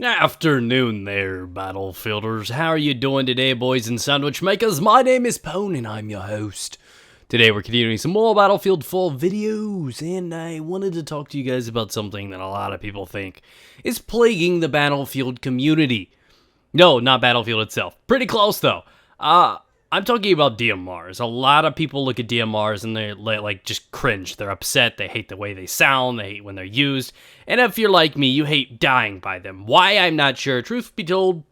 Afternoon there, Battlefielders. How are you doing today, boys and sandwich makers? My name is Pwn and I'm your host. Today we're continuing some more Battlefield 4 videos, and I wanted to talk to you guys about something that a lot of people think is plaguing the Battlefield community. No, not Battlefield itself. Pretty close, though. I'm talking about DMRs. A lot of people look at DMRs and they like just cringe. They're upset. They hate the way they sound. They hate when they're used. And if you're like me, you hate dying by them. Why? I'm not sure. Truth be told,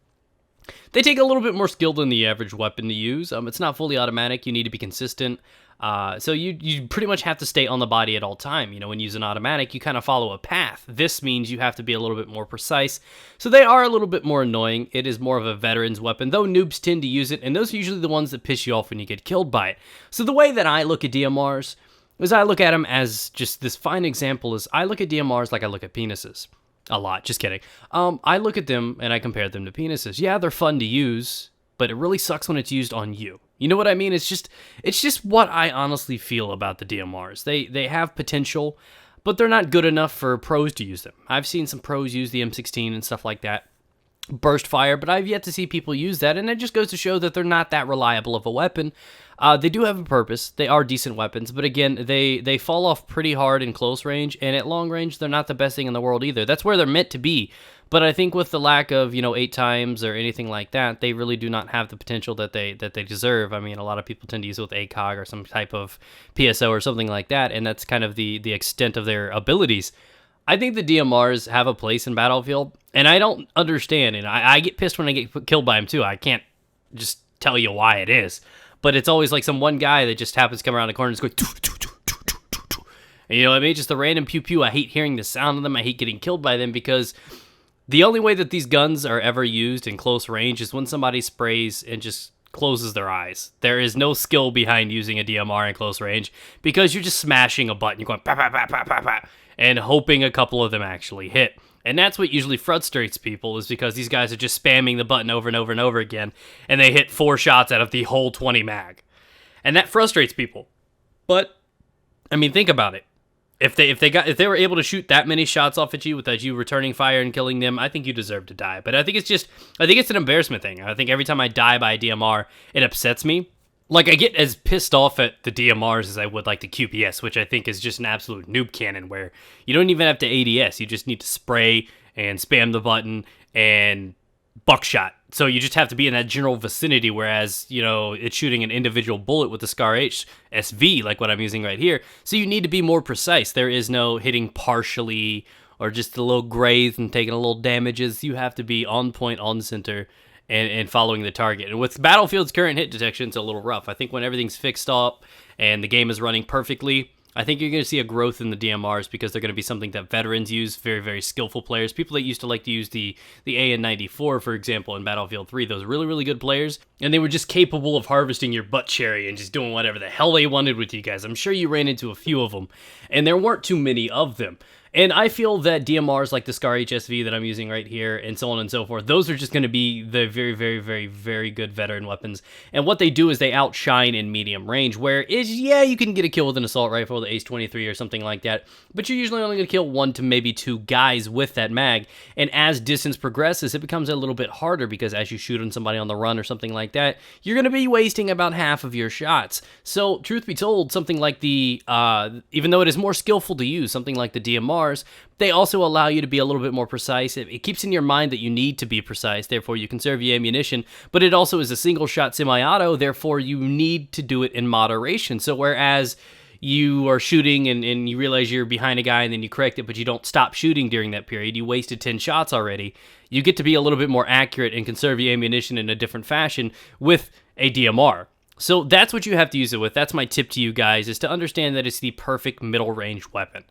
they take a little bit more skill than the average weapon to use. It's not fully automatic. You need to be consistent. So you pretty much have to stay on the body at all time. You know, when you use an automatic, you kind of follow a path. This means you have to be a little bit more precise. So they are a little bit more annoying. It is more of a veteran's weapon, though noobs tend to use it, and those are usually the ones that piss you off when you get killed by it. So the way that I look at DMRs is I look at them as just this fine example is I look at DMRs like I look at penises. A lot, just kidding. I look at them and I compare them to penises. Yeah, they're fun to use, but it really sucks when it's used on you. You know what I mean? It's just what I honestly feel about the DMRs. They have potential, but they're not good enough for pros to use them. I've seen some pros use the M16 and stuff like that, burst fire, but I've yet to see people use that, and it just goes to show that they're not that reliable of a weapon. They do have a purpose. They are decent weapons, but again, they fall off pretty hard in close range, and at long range, they're not the best thing in the world either. That's where they're meant to be. But I think with the lack of, 8 times or anything like that, they really do not have the potential that they deserve. I mean, a lot of people tend to use it with ACOG or some type of PSO or something like that, and that's kind of the extent of their abilities. I think the DMRs have a place in Battlefield, and I don't understand, and I get pissed when I get killed by them too. I can't just tell you why it is, but it's always like some one guy that just happens to come around the corner and just go, and you know what I mean? Just a random pew-pew. I hate hearing the sound of them. I hate getting killed by them because the only way that these guns are ever used in close range is when somebody sprays and just closes their eyes. There is no skill behind using a DMR in close range because you're just smashing a button. You're going pa pa pa pa pa pa and hoping a couple of them actually hit. And that's what usually frustrates people is because these guys are just spamming the button over and over and over again and they hit 4 shots out of the whole 20 mag. And that frustrates people. But I mean, think about it. If they were able to shoot that many shots off at you without you returning fire and killing them, I think you deserve to die. But I think it's an embarrassment thing. I think every time I die by a DMR, it upsets me. Like, I get as pissed off at the DMRs as I would like the QPS, which I think is just an absolute noob cannon where you don't even have to ADS. You just need to spray and spam the button and buckshot. So you just have to be in that general vicinity, whereas, it's shooting an individual bullet with the Scar H SV, like what I'm using right here. So you need to be more precise. There is no hitting partially or just a little graze and taking a little damages. You have to be on point, on center, and following the target. And with Battlefield's current hit detection, it's a little rough. I think when everything's fixed up and the game is running perfectly, I think you're going to see a growth in the DMRs because they're going to be something that veterans use, very, very skillful players. People that used to like to use the AN-94, for example, in Battlefield 3, those really, really good players, and they were just capable of harvesting your butt cherry and just doing whatever the hell they wanted with you guys. I'm sure you ran into a few of them, and there weren't too many of them. And I feel that DMRs like the Scar HSV that I'm using right here and so on and so forth, those are just going to be the very, very, very, very good veteran weapons. And what they do is they outshine in medium range, where you can get a kill with an assault rifle, the Ace-23 or something like that, but you're usually only going to kill 1 to maybe 2 guys with that mag. And as distance progresses, it becomes a little bit harder because as you shoot on somebody on the run or something like that, you're going to be wasting about half of your shots. So truth be told, something like the, even though it is more skillful to use, something like the DMR, they also allow you to be a little bit more precise. It keeps in your mind that you need to be precise, therefore you conserve your ammunition, but it also is a single shot semi-auto, therefore you need to do it in moderation. So whereas you are shooting and you realize you're behind a guy and then you correct it, but you don't stop shooting during that period, you wasted 10 shots already, you get to be a little bit more accurate and conserve your ammunition in a different fashion with a DMR. So that's what you have to use it with. That's my tip to you guys, is to understand that it's the perfect middle range weapon.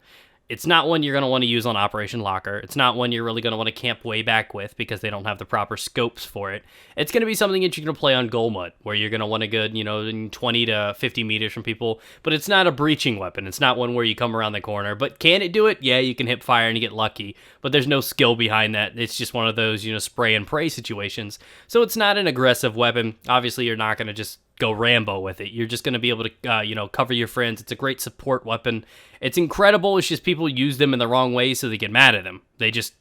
It's not one you're going to want to use on Operation Locker. It's not one you're really going to want to camp way back with because they don't have the proper scopes for it. It's going to be something that you're going to play on goal mud, where you're going to want to go, 20 to 50 meters from people. But it's not a breaching weapon. It's not one where you come around the corner. But can it do it? Yeah, you can hip fire and you get lucky. But there's no skill behind that. It's just one of those, spray and pray situations. So it's not an aggressive weapon. Obviously, you're not going to just go Rambo with it. You're just going to be able to, you know, cover your friends. It's a great support weapon. It's incredible. It's just people use them in the wrong way, so they get mad at them. They just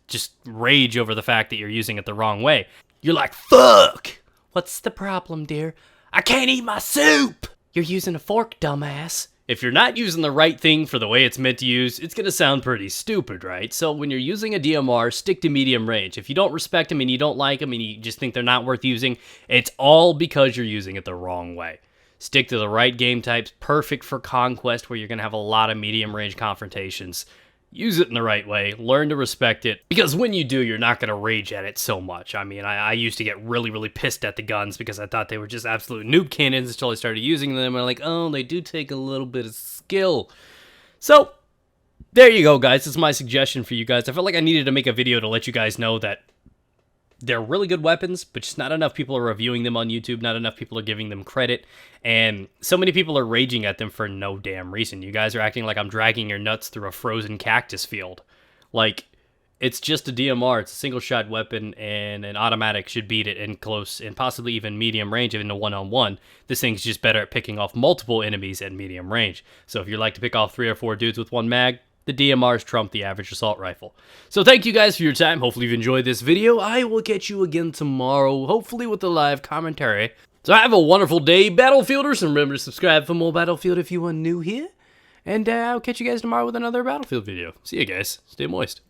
rage over the fact that you're using it the wrong way. You're like, fuck! What's the problem, dear? I can't eat my soup! You're using a fork, dumbass. If you're not using the right thing for the way it's meant to use, it's going to sound pretty stupid, right? So when you're using a DMR, stick to medium range. If you don't respect them and you don't like them and you just think they're not worth using, it's all because you're using it the wrong way. Stick to the right game types, perfect for Conquest where you're going to have a lot of medium range confrontations. Use it in the right way, learn to respect it, because when you do, you're not going to rage at it so much. I mean, I used to get really pissed at the guns because I thought they were just absolute noob cannons until I started using them, and I'm like, oh, they do take a little bit of skill. So, there you go, guys. That's my suggestion for you guys. I felt like I needed to make a video to let you guys know that they're really good weapons, but just not enough people are reviewing them on YouTube, not enough people are giving them credit, and so many people are raging at them for no damn reason. You guys are acting like I'm dragging your nuts through a frozen cactus field. Like, it's just a DMR, it's a single-shot weapon, and an automatic should beat it in close, and possibly even medium range, even a one-on-one. This thing's just better at picking off multiple enemies at medium range. So if you like to pick off 3 or 4 dudes with one mag, the DMRs trump the average assault rifle. So thank you guys for your time. Hopefully you've enjoyed this video. I will catch you again tomorrow, hopefully with a live commentary. So have a wonderful day, Battlefielders, and remember to subscribe for more Battlefield if you are new here. And I'll catch you guys tomorrow with another Battlefield video. See you guys. Stay moist.